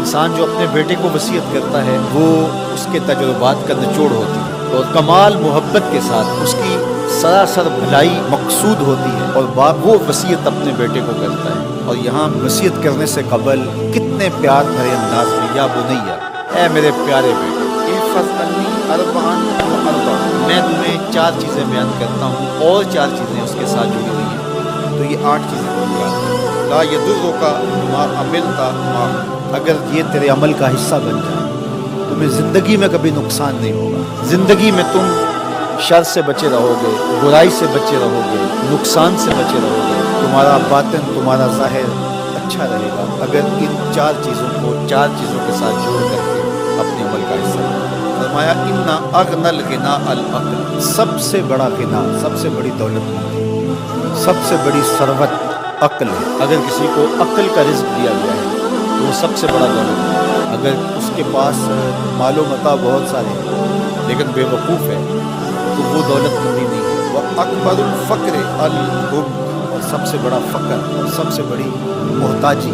انسان جو اپنے بیٹے کو وصیت کرتا ہے وہ اس کے تجربات کا نچوڑ ہوتی ہے اور کمال محبت کے ساتھ اس کی سراسر بھلائی مقصود ہوتی ہے، اور باپ وہ وصیت اپنے بیٹے کو کرتا ہے۔ اور یہاں وصیت کرنے سے قبل کتنے پیار بھرے انداز میں، یا بنیا، اے میرے پیارے بیٹے، احفظ عنی اربعا واربعا، میں تمہیں 4 چیزیں بیان کرتا ہوں اور 4 چیزیں اس کے ساتھ جڑی ہوئی ہیں، تو یہ 8 چیزیں بیان کرتا ہوں۔ لا یضرک ما عملت معه، اگر یہ تیرے عمل کا حصہ بن جائے تمہیں زندگی میں کبھی نقصان نہیں ہوگا، زندگی میں تم شر سے بچے رہو گے، برائی سے بچے رہو گے، نقصان سے بچے رہو گے، تمہارا باطن تمہارا ظاہر اچھا رہے گا اگر ان 4 چیزوں کو 4 چیزوں کے ساتھ جوڑ کر کے اپنے عمل کا حصہ بنائے۔ فرمایا ان اغنى الغنى العقل، سب سے بڑا غنا، سب سے بڑی دولت مندی، سب سے بڑی ثروت عقل ہے۔ اگر کسی کو عقل کا رزق دیا گیا ہے تو وہ سب سے بڑا دولت ہے۔ اگر اس کے پاس مال و متاع بہت سارے ہیں لیکن بے وقوف ہے تو وہ دولت مندی نہیں ہے۔ وَأَكْبَرُ الْفَقْرِ الْغُبْنُ، اور سب سے بڑا فقر اور سب سے بڑی محتاجی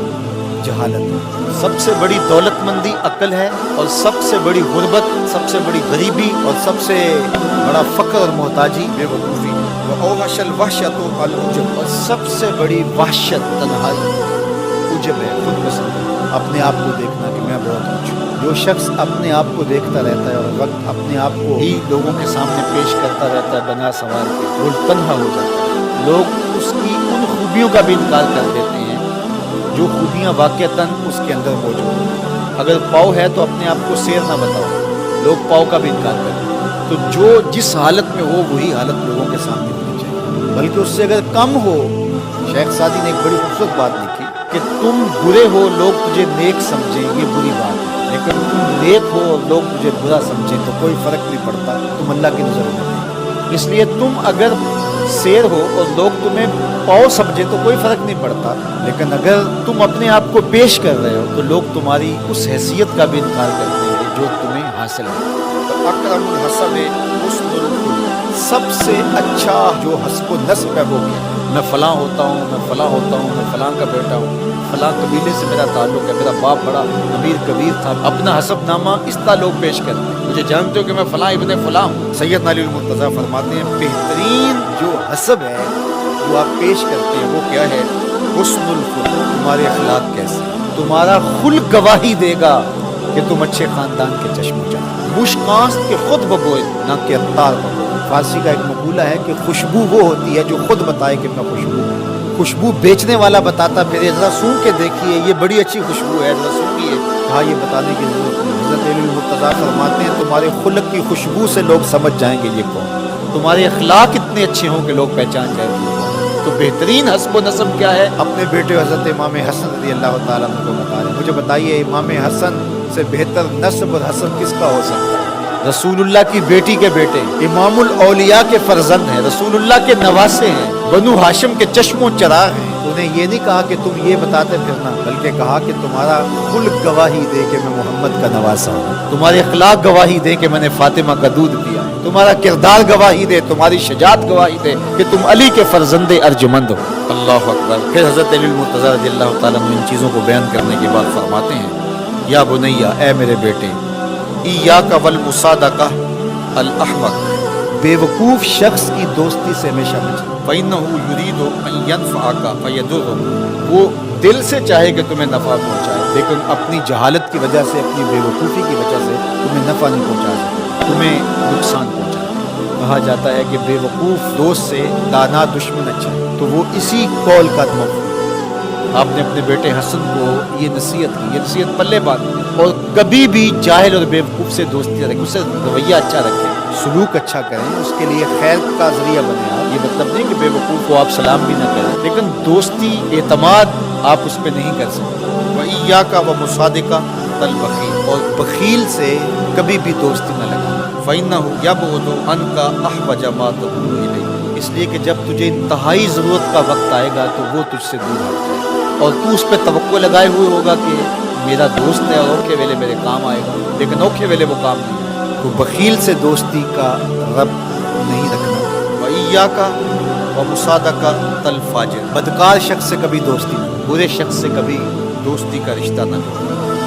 جہالت ہے۔ سب سے بڑی دولت مندی عقل ہے، اور سب سے بڑی غربت، سب سے بڑی غریبی اور سب سے بڑا فقر اور محتاجی بے وقوفی ہے۔ وَأَوْحَشَ الْوَحْشَةُ الْعُجْبُ، اور سب سے بڑی وحشت تنہائی عجب ہے، خود پسند ہے، اپنے آپ کو دیکھنا کہ میں بہت کچھ ہوں۔ جو شخص اپنے آپ کو دیکھتا رہتا ہے اور وقت اپنے آپ کو ہی لوگوں کے سامنے پیش کرتا رہتا ہے بنا سوال کے، وہ تنہا ہو جاتا ہے۔ لوگ اس کی ان خوبیوں کا بھی انکار کر دیتے ہیں جو خوبیاں واقعتاً اس کے اندر موجود ہیں۔ اگر پاؤ ہے تو اپنے آپ کو سیر نہ بتاؤ، لوگ پاؤ کا بھی انکار کرتے ہیں۔ تو جو جس حالت میں ہو وہی حالت لوگوں کے سامنے ہونی چاہیے، بلکہ اس سے اگر کم ہو۔ شیخ سعدی نے ایک بڑی خوبصورت بات لکھی کہ تم برے ہو لوگ تجھے نیک سمجھیں یہ بری بات ہے، لیکن تم نیک ہو اور لوگ تجھے برا سمجھیں تو کوئی فرق نہیں پڑتا، تم اللہ کی نظر میں نہیں۔ اس لیے تم اگر سیر ہو اور لوگ تمہیں پاؤ سمجھے تو کوئی فرق نہیں پڑتا، لیکن اگر تم اپنے آپ کو پیش کر رہے ہو تو لوگ تمہاری اس حیثیت کا بھی انکار کرتے ہیں جو تمہیں حاصل ہے۔ اکرم الحسب حسن الخلق، سب سے اچھا جو حسب و نسب ہے وہ کیا؟ میں فلاں ہوتا ہوں، میں فلاں ہوتا ہوں، میں فلاں کا بیٹا ہوں، فلاں قبیلے سے میرا تعلق ہے، میرا باپ بڑا امیر کبیر تھا، اپنا حسب نامہ اس طرح لوگ پیش کرتے ہیں، مجھے جانتے ہو کہ میں فلاں ابن فلاں ہوں۔ سیدنا علی المرتضیٰ فرماتے ہیں بہترین جو حسب ہے جو آپ پیش کرتے ہیں وہ کیا ہے؟ حسن الخلق، تمہارے اخلاق کیسے، تمہارا خلق گواہی دے گا کہ تم اچھے خاندان کے چشم و چراغ، مشکانس کے خود ببوئے نہ کہ عطار ببوئے۔ فارسی کا ایک مقولہ ہے کہ خوشبو وہ ہوتی ہے جو خود بتائے کہ میں خوشبو ہوں، خوشبو بیچنے والا بتاتا پھر ذرا سونگھ کے دیکھیے یہ بڑی اچھی خوشبو ہے، ذرا سونگھیے، کہا یہ بتانے کی ضرورت نہیں۔ حضرت علی المرتضیٰ فرماتے ہیں تمہارے خلق کی خوشبو سے لوگ سمجھ جائیں گے یہ کون، تمہارے اخلاق اتنے اچھے ہوں کہ لوگ پہچان جائیں گے۔ تو بہترین حسب و نسب کیا ہے؟ اپنے بیٹے حضرت امام حسن رضی اللہ تعالیٰ عنہ کو بتا رہے ہیں، مجھے بتائیے امام حسن سے بہتر نسب اور حسن کس کا ہو سکتا ہے؟ رسول اللہ کی بیٹی کے بیٹے، امام الاولیاء کے فرزند ہیں، رسول اللہ کے نواسے ہیں، بنو ہاشم کے چشم و چراغ ہیں۔ انہیں یہ نہیں کہا کہ تم یہ بتاتے پھرنا، بلکہ کہا کہ تمہارا خلق گواہی دے کہ میں محمد کا نواسا ہوں، تمہارے اخلاق گواہی دے کہ میں نے فاطمہ کا دودھ پیا ہے، تمہارا کردار گواہی دے، تمہاری شجاعت گواہی دے کہ تم علی کے فرزند ارجمند ہو۔ اللہ اکبر۔ پھر حضرت علی المرتضیٰ رضی اللہ تعالیٰ عنہ ان چیزوں کو بیان کرنے کے بعد فرماتے ہیں یا بنیا، اے میرے بیٹے، ایاک والمصادقہ الاحمق، بے وقوف شخص کی دوستی سے ہمیشہ بچیں، فإنہ یرید ان ینفعک فیضرک، وہ دل سے چاہے کہ تمہیں نفع پہنچائے لیکن اپنی جہالت کی وجہ سے، اپنی بے وقوفی کی وجہ سے تمہیں نفع نہیں پہنچا سکتا، تمہیں نقصان پہنچائے۔ کہا جاتا ہے کہ بے وقوف دوست سے دانا دشمن اچھا ہے، تو وہ اسی قول کا مفہوم۔ آپ نے اپنے بیٹے حسن کو یہ نصیحت کی، یہ نصیحت پلے بات، اور کبھی بھی جاہل اور بے وقوف سے دوستی رکھیں، اس سے رویہ اچھا رکھیں، سلوک اچھا کریں، اس کے لیے خیر کا ذریعہ بنیں۔ آپ یہ مطلب نہیں کہ بے وقوف کو آپ سلام بھی نہ کریں، لیکن دوستی اعتماد آپ اس پہ نہیں کر سکتے۔ وَإِيَّاكَ وَمُصَادِقَةَ الْبَخِيلِ، اور بخیل سے کبھی بھی دوستی نہ لگا، فَإِنَّهُ يَبْعُدُ عَنْكَ أَحْوَجَ مَا تَكُونُ إِلَيْهِ، اس لیے کہ جب تجھے انتہائی ضرورت کا وقت آئے گا تو وہ تجھ سے دور ہٹ جائے گا، اور تو اس پہ توقع لگائے ہوئے ہوگا کہ میرا دوست ہے اور اوکھے ویلے میرے کام آئے گا، لیکن اوکھے ویلے وہ کام نہیں آئے۔ تو بخیل سے دوستی کا رب نہیں رکھنا۔ وَإِيَّاكَ وَمُصَادَقَةَ الْفَاجِرِ، بدکار شخص سے کبھی دوستی نہ، برے شخص سے کبھی دوستی کا رشتہ نہ کرو۔